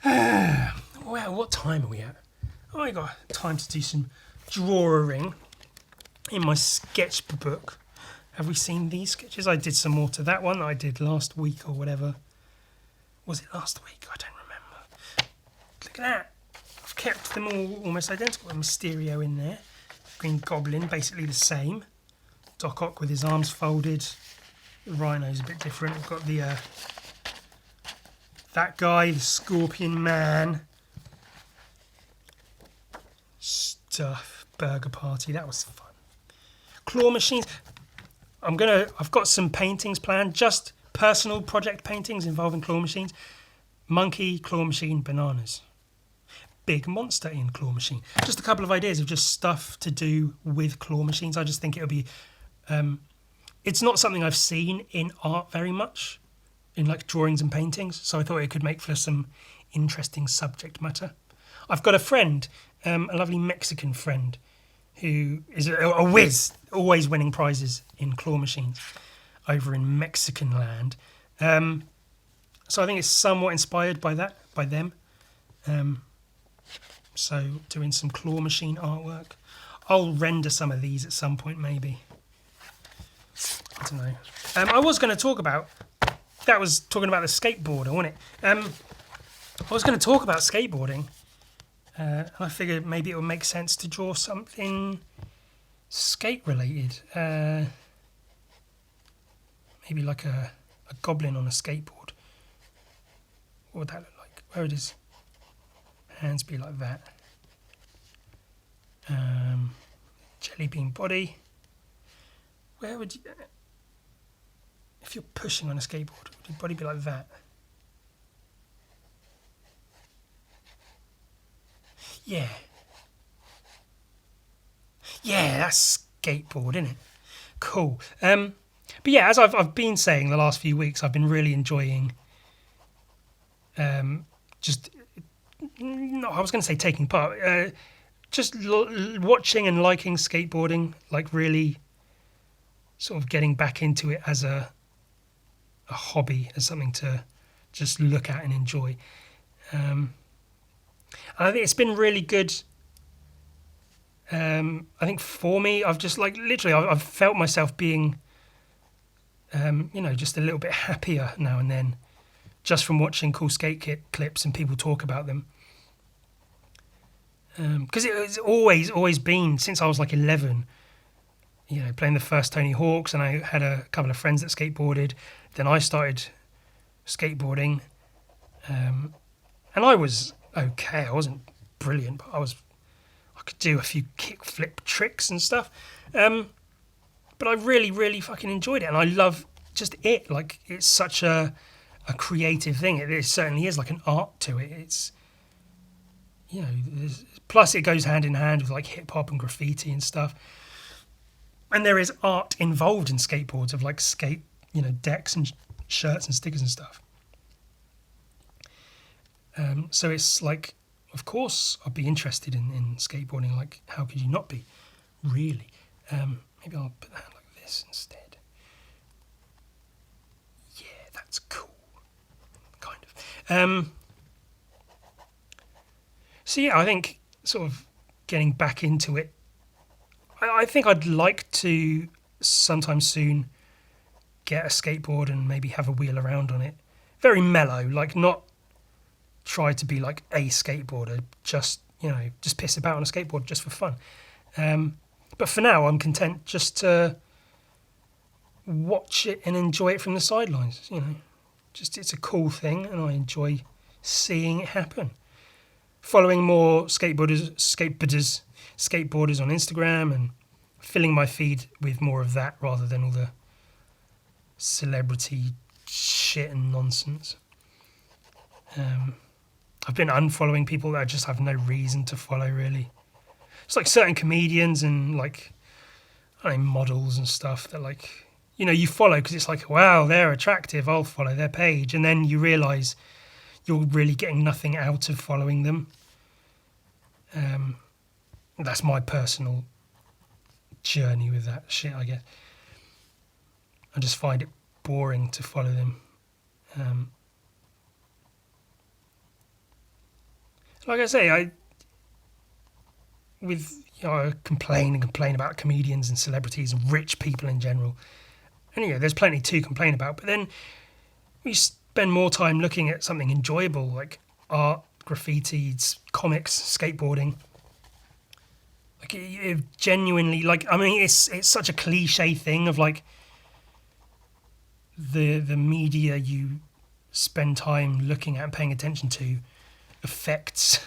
Well, what time are we at? Oh, I got time to do some drawing in my sketchbook. Have we seen these sketches? I did some more to that one that I did last week or whatever. Was it last week? I don't remember. Look at that. I've kept them all almost identical. Mysterio in there. Green Goblin, basically the same. Doc Ock with his arms folded. The Rhino's a bit different. We've got the that guy, the Scorpion Man. Stuff. Burger Party. That was fun. Claw machines. I've got some paintings planned, just personal project paintings involving claw machines. Monkey, claw machine, bananas. Big monster in claw machine. Just a couple of ideas of just stuff to do with claw machines. I just think it'll be... it's not something I've seen in art very much, in like drawings and paintings, so I thought it could make for some interesting subject matter. I've got a friend, a lovely Mexican friend, who is a whiz, always winning prizes in claw machines over in Mexican land. So I think it's somewhat inspired by that, by them. So doing some claw machine artwork. I'll render some of these at some point, maybe. I don't know. I was going to talk about... That was talking about the skateboarder, wasn't it? I was going to talk about skateboarding. And I figured maybe it would make sense to draw something skate-related. Maybe like a goblin on a skateboard. What would that look like? Where would his hands be like that? Jelly bean body. Where would you... If you're pushing on a skateboard, would your body be like that? Yeah. Yeah, that's skateboard, isn't it? Cool. But yeah, as I've been saying the last few weeks, I've been really enjoying just... No, I was going to say taking part. Just watching and liking skateboarding, like really sort of getting back into it as a hobby, as something to just look at and enjoy. And I think it's been really good. I think for me, I've just like literally, I've felt myself being, just a little bit happier now and then, just from watching cool skate kit clips and people talk about them. Because it's always been since I was like 11. Playing the first Tony Hawks, and I had a couple of friends that skateboarded. Then I started skateboarding, and I was okay. I wasn't brilliant, but I could do a few kickflip tricks and stuff. But I really, really fucking enjoyed it, and I love just it. Like, it's such a creative thing. It certainly is like an art to it. you know, plus it goes hand in hand with like hip hop and graffiti and stuff. And there is art involved in skateboards of like skate, you know, decks and shirts and stickers and stuff. So it's like, of course, I'd be interested in skateboarding. Like, how could you not be? Really? Maybe I'll put that like this instead. Yeah, that's cool. Kind of. So yeah, I think sort of getting back into it. I think I'd like to sometime soon get a skateboard and maybe have a wheel around on it. Very mellow, like not try to be like a skateboarder, just, you know, just piss about on a skateboard just for fun. But for now, I'm content just to watch it and enjoy it from the sidelines, you know. Just it's a cool thing and I enjoy seeing it happen. Following more skateboarders on Instagram and filling my feed with more of that rather than all the celebrity shit and nonsense. I've been unfollowing people that I just have no reason to follow, really. It's like certain comedians and like, I don't know, models and stuff that like, you know, you follow because it's like, wow, they're attractive, I'll follow their page. And then you realise you're really getting nothing out of following them. That's my personal journey with that shit, I guess. I just find it boring to follow them. Like I say, I complain about comedians and celebrities and rich people in general. And yeah, there's plenty to complain about. But then we spend more time looking at something enjoyable like art, graffiti, comics, skateboarding. Like it genuinely, like, I mean, it's such a cliche thing of like the media you spend time looking at and paying attention to affects,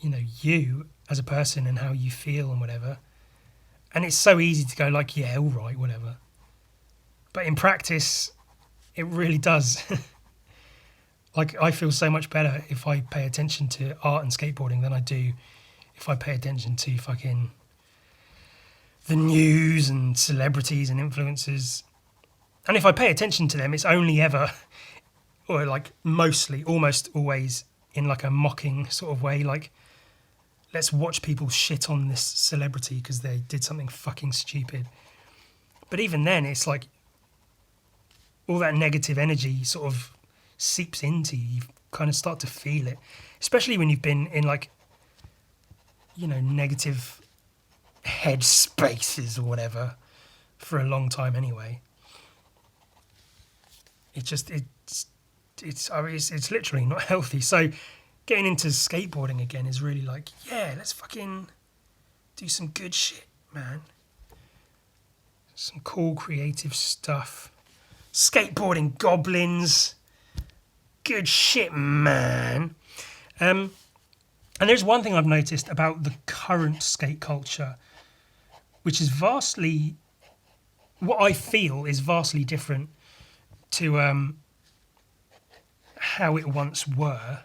you know, you as a person and how you feel and whatever. And it's so easy to go like, yeah, all right, whatever. But in practice, it really does. Like, I feel so much better if I pay attention to art and skateboarding than I do if I pay attention to fucking the news and celebrities and influencers. And if I pay attention to them, it's only ever, or like mostly, almost always in like a mocking sort of way. Like, let's watch people shit on this celebrity because they did something fucking stupid. But even then, it's like all that negative energy sort of seeps into you. You kind of start to feel it, especially when you've been in like, you know, negative head spaces or whatever for a long time anyway. It's literally not healthy. So getting into skateboarding again is really like, yeah, let's fucking do some good shit, man. Some cool creative stuff. Skateboarding goblins. Good shit, man. And there's one thing I've noticed about the current skate culture, which is vastly, what I feel is vastly different to how it once were,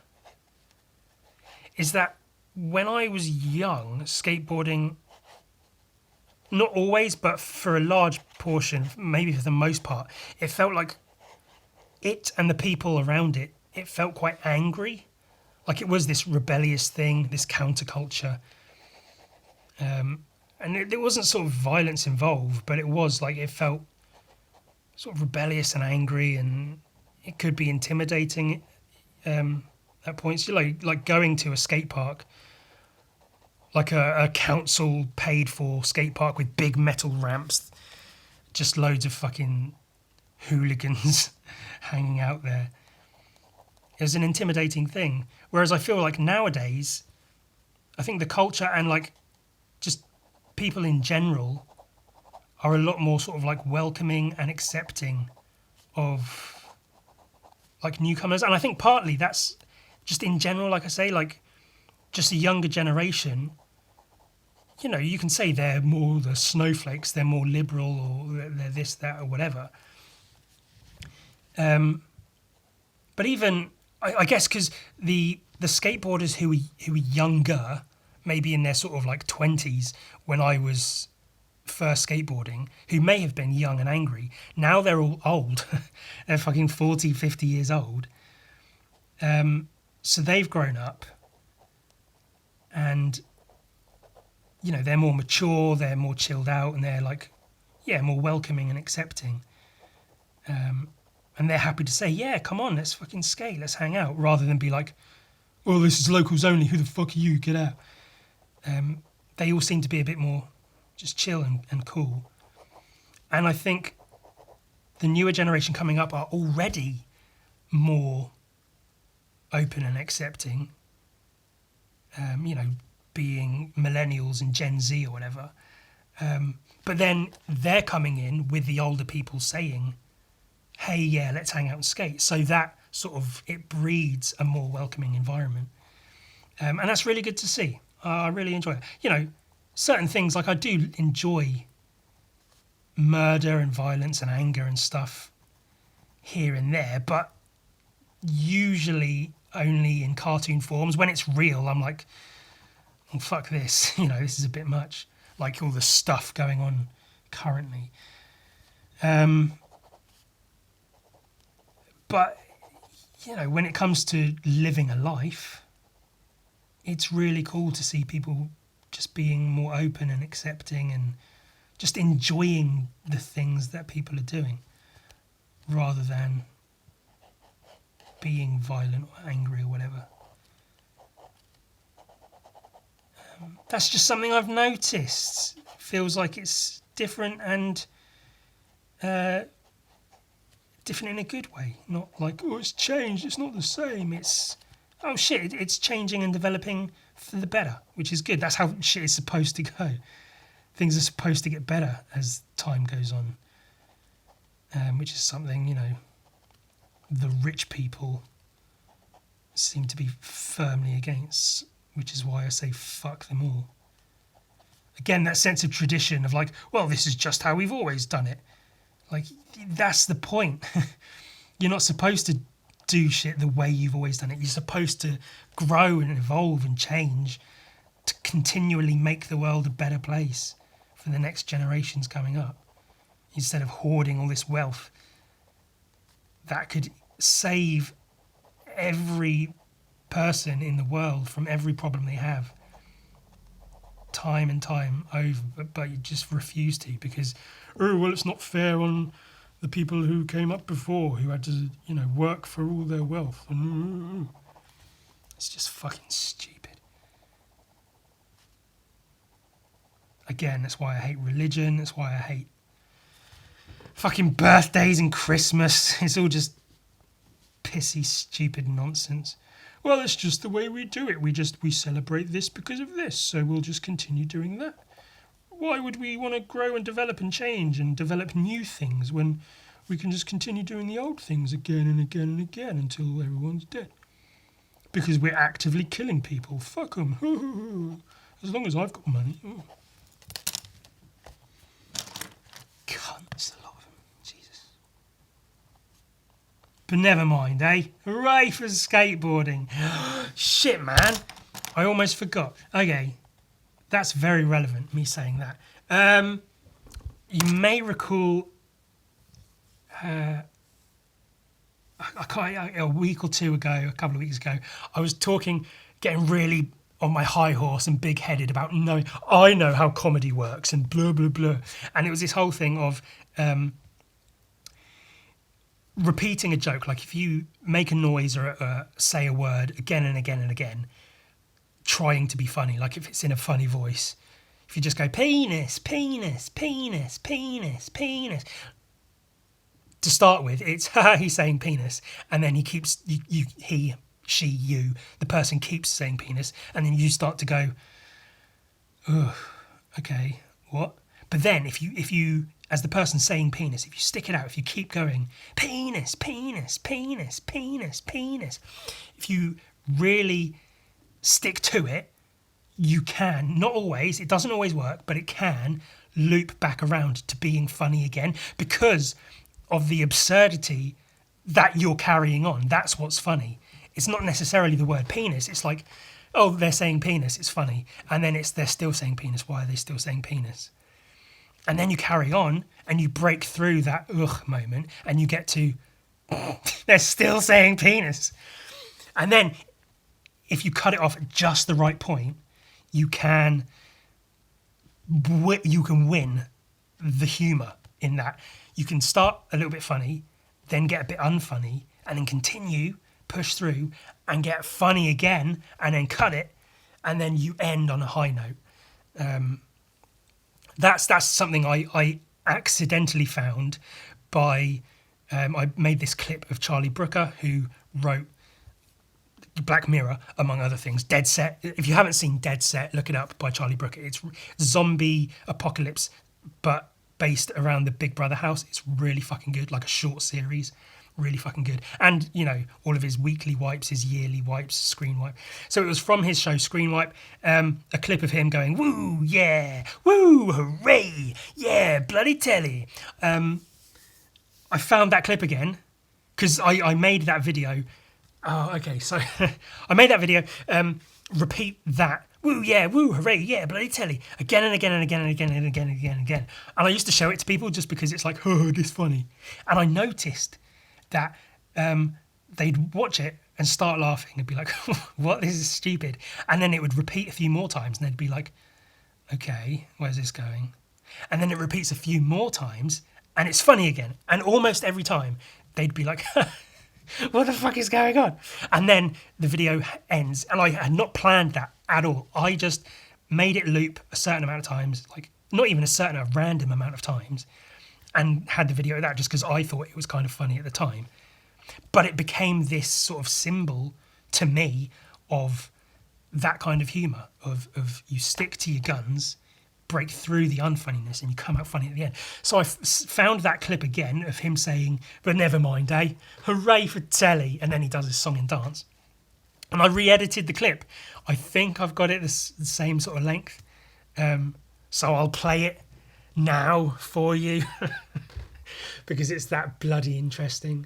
is that when I was young, skateboarding, not always, but for a large portion, maybe for the most part, it felt like it and the people around it, it felt quite angry. Like it was this rebellious thing, this counterculture. And there wasn't sort of violence involved, but it was like, it felt sort of rebellious and angry, and it could be intimidating at points. You like going to a skate park, like a council paid for skate park with big metal ramps, just loads of fucking hooligans hanging out there. It was an intimidating thing. Whereas I feel like nowadays, I think the culture and like just people in general are a lot more sort of like welcoming and accepting of like newcomers. And I think partly that's just in general, like I say, like just a younger generation, you know, you can say they're more the snowflakes, they're more liberal, or they're this, that, or whatever. But even, I guess, because the the skateboarders who were younger, maybe in their sort of like 20s when I was first skateboarding, who may have been young and angry, now they're all old. They're fucking 40, 50 years old. So they've grown up and, you know, they're more mature, they're more chilled out, and they're like, yeah, more welcoming and accepting. And they're happy to say, yeah, come on, let's fucking skate, let's hang out, rather than be like, well, this is locals only, who the fuck are you, get out. They all seem to be a bit more just chill and cool. And I think the newer generation coming up are already more open and accepting, you know, being millennials and Gen Z or whatever. But then they're coming in with the older people saying, hey, yeah, let's hang out and skate. So that sort of, it breeds a more welcoming environment. And that's really good to see. I really enjoy it. You know, certain things, like I do enjoy murder and violence and anger and stuff here and there, but usually only in cartoon forms. When it's real, I'm like, oh, fuck this. You know, this is a bit much. Like all the stuff going on currently. But, you know, when it comes to living a life, it's really cool to see people just being more open and accepting and just enjoying the things that people are doing rather than being violent or angry or whatever. That's just something I've noticed. Feels like it's different and different in a good way. Not like, oh, it's changed, it's not the same. It's, oh shit, it's changing and developing for the better, which is good. That's how shit is supposed to go. Things are supposed to get better as time goes on, which is something, you know, the rich people seem to be firmly against, which is why I say fuck them all. Again, that sense of tradition of like, well, this is just how we've always done it. Like, that's the point. You're not supposed to do shit the way you've always done it. You're supposed to grow and evolve and change to continually make the world a better place for the next generations coming up, instead of hoarding all this wealth that could save every person in the world from every problem they have time and time over, but you just refuse to because, oh, well, it's not fair on the people who came up before who had to, you know, work for all their wealth. And it's just fucking stupid. Again, that's why I hate religion. That's why I hate fucking birthdays and Christmas. It's all just pissy, stupid nonsense. Well, it's just the way we do it. We celebrate this because of this, so we'll just continue doing that. Why would we want to grow and develop and change and develop new things when we can just continue doing the old things again and again and again until everyone's dead? Because we're actively killing people. Fuck them. As long as I've got money. Cunts, a lot of them. Jesus. But never mind, eh? Hooray for skateboarding. Shit, man. I almost forgot. Okay. That's very relevant, me saying that. You may recall a week or two ago, a couple of weeks ago, I was getting really on my high horse and big-headed about I know how comedy works and blah, blah, blah. And it was this whole thing of repeating a joke. Like if you make a noise or say a word again and again and again, trying to be funny, like if it's in a funny voice, if you just go penis, penis, penis, penis, penis. To start with, it's he's saying penis, and then he keeps he, she, you, the person keeps saying penis, and then you start to go, ugh, okay, what? But then if you as the person saying penis, if you stick it out, if you keep going penis, penis, penis, penis, penis, if you really stick to it, you can, not always, it doesn't always work, but it can loop back around to being funny again because of the absurdity that you're carrying on. That's what's funny. it's not necessarily the word penis. It's like, oh, they're saying penis, it's funny. And then they're still saying penis. Why are they still saying penis? And then you carry on and you break through that ugh moment and you get to, they're still saying penis. And then if you cut it off at just the right point, you can win the humour in that. You can start a little bit funny, then get a bit unfunny, and then continue, push through, and get funny again, and then cut it, and then you end on a high note. That's something I accidentally found by... I made this clip of Charlie Brooker, who wrote Black Mirror, among other things. Dead Set. If you haven't seen Dead Set, look it up, by Charlie Brooker. It's zombie apocalypse, but based around the Big Brother house. It's really fucking good, like a short series. Really fucking good. And, you know, all of his weekly wipes, his yearly wipes, Screen Wipe. So it was from his show Screen Wipe, a clip of him going, woo, yeah, woo, hooray, yeah, bloody telly. I found that clip again, because I made that video. Oh, okay, so I made that video, repeat that, woo, yeah, woo, hooray, yeah, bloody telly, again and again and again and again and again and again and again. And I used to show it to people just because it's like, oh, this funny. And I noticed that they'd watch it and start laughing and be like, what, this is stupid. And then it would repeat a few more times and they'd be like, okay, where's this going? And then it repeats a few more times and it's funny again. And almost every time they'd be like, what the fuck is going on? And then the video ends. And I had not planned that at all. I just made it loop a certain amount of times, like not even a random amount of times, and had the video of that just because I thought it was kind of funny at the time. But it became this sort of symbol to me of that kind of humour, of you stick to your guns, break through the unfunniness, and you come out funny at the end. So I found that clip again of him saying, but never mind, eh? Hooray for telly. And then he does his song and dance. And I re-edited the clip. I think I've got it the same sort of length. So I'll play it now for you because it's that bloody interesting.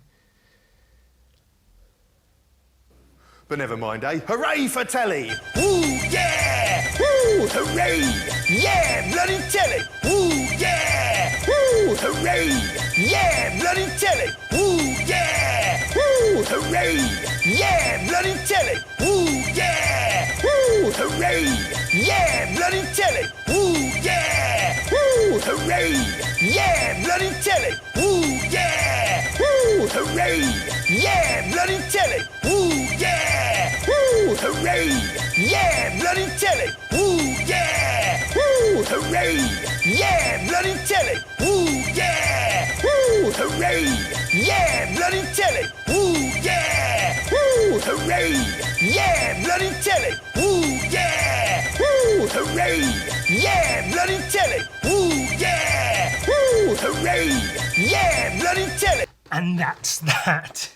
But never mind, eh? Hooray for telly! Woo, yeah! Woo, hooray! Yeah, bloody telly! Woo, yeah! Woo, hooray! Yeah, bloody telly! Woo, yeah! Woo, hooray! Yeah, bloody telly! Woo, yeah! Woo, hooray! Yeah, bloody telly! Woo, yeah! Woo, hooray! Yeah, bloody telly! Woo, yeah! Woo, hooray! Yeah, bloody telly! Woo, yeah! Woo, hooray! Yeah, bloody telly! Woo, yeah! Woo, hooray! Yeah, bloody telly! Woo, yeah! Woo, hooray! Yeah, bloody telly! Woo, yeah! Woo, hooray! Yeah, bloody telly! Woo, yeah! Woo, hooray! Yeah, bloody telly! Woo, yeah! Woo, hooray! Yeah, bloody telly! And that's that.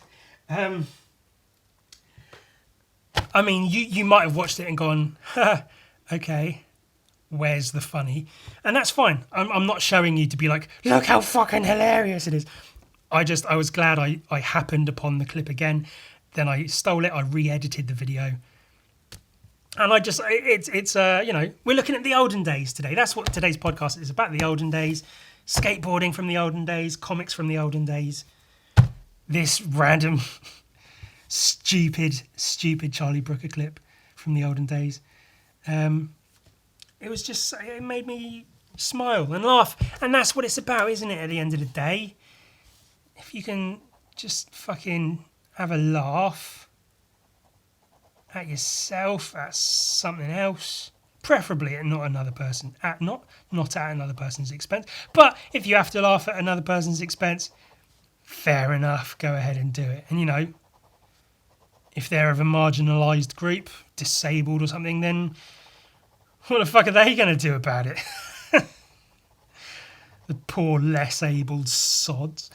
I mean, you might have watched it and gone, okay, where's the funny? And that's fine. I'm not showing you to be like, look how fucking hilarious it is. I was glad I happened upon the clip again. Then I stole it. I re-edited the video. And it's you know, we're looking at the olden days today. That's what today's podcast is about, the olden days. Skateboarding from the olden days, comics from the olden days. This random, stupid Charlie Brooker clip from the olden days. It was just, it made me smile and laugh. And that's what it's about, isn't it, at the end of the day? If you can just fucking have a laugh at yourself, at something else, preferably at not another person, not at another person's expense. But if you have to laugh at another person's expense, fair enough, go ahead and do it. And you know, if they're of a marginalised group, disabled or something, then what the fuck are they going to do about it? The poor, less abled sods.